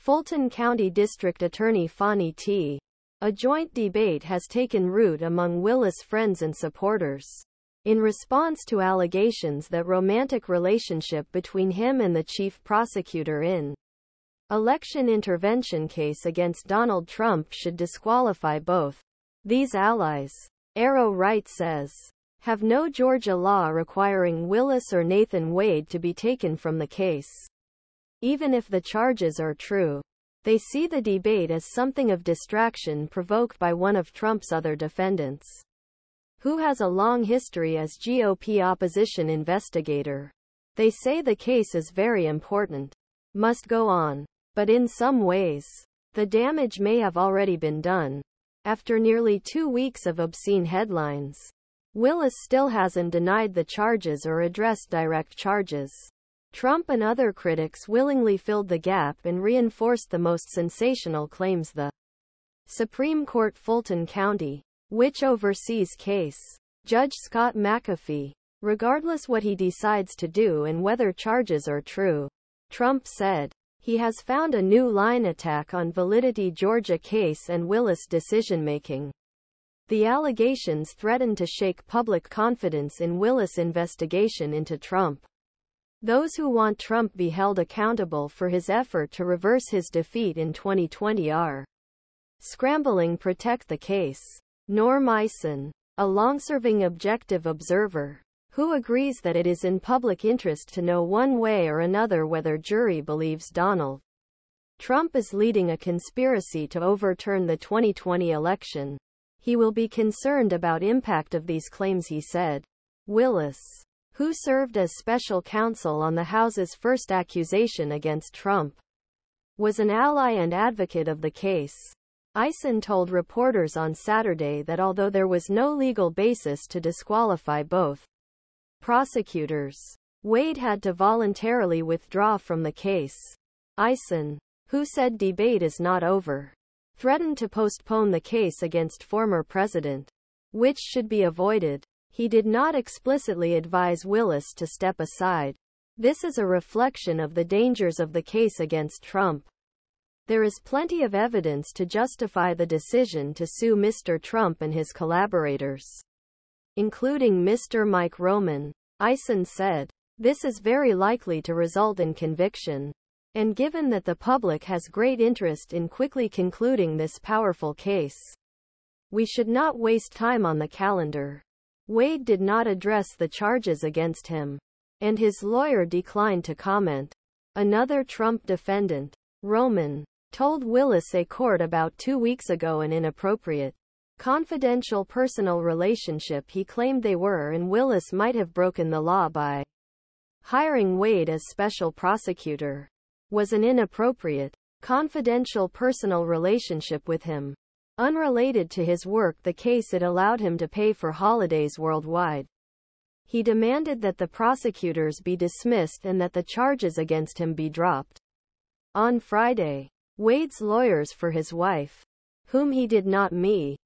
Fulton County District Attorney Fani T. A joint debate has taken root among Willis friends and supporters. In response to allegations that romantic relationship between him and the chief prosecutor in election intervention case against Donald Trump should disqualify both these allies. ArrowRight says, have no Georgia law requiring Willis or Nathan Wade to be taken from the case. Even if the charges are true, they see the debate as something of distraction provoked by one of Trump's other defendants, who has a long history as GOP opposition investigator. They say the case is very important, must go on, but in some ways, the damage may have already been done. After nearly 2 weeks of obscene headlines, Willis still hasn't denied the charges or addressed direct charges. Trump and other critics willingly filled the gap and reinforced the most sensational claims. The Supreme Court Fulton County, which oversees case Judge Scott McAfee, regardless what he decides to do and whether charges are true, Trump said, he has found a new line attack on validity Georgia case and Willis decision-making. The allegations threaten to shake public confidence in Willis' investigation into Trump. Those who want Trump be held accountable for his effort to reverse his defeat in 2020 are scrambling protect the case. Norm Eisen, a long-serving objective observer, who agrees that it is in public interest to know one way or another whether jury believes Donald Trump is leading a conspiracy to overturn the 2020 election. He will be concerned about impact of these claims, he said. Willis, who served as special counsel on the House's first accusation against Trump, was an ally and advocate of the case. Eisen told reporters on Saturday that although there was no legal basis to disqualify both prosecutors, Wade had to voluntarily withdraw from the case. Eisen, who said debate is not over, threatened to postpone the case against former president, which should be avoided. He did not explicitly advise Willis to step aside. This is a reflection of the dangers of the case against Trump. There is plenty of evidence to justify the decision to sue Mr. Trump and his collaborators, including Mr. Mike Roman. Eisen said, this is very likely to result in conviction. And given that the public has great interest in quickly concluding this powerful case, we should not waste time on the calendar. Wade did not address the charges against him, and his lawyer declined to comment. Another Trump defendant, Roman, told Willis a court about 2 weeks ago an inappropriate, confidential personal relationship he claimed they were, and Willis might have broken the law by hiring Wade as special prosecutor, was an inappropriate, confidential personal relationship with him. Unrelated to his work the case, it allowed him to pay for holidays worldwide. He demanded that the prosecutors be dismissed and that the charges against him be dropped. On Friday, Wade's lawyers for his wife, whom he did not meet,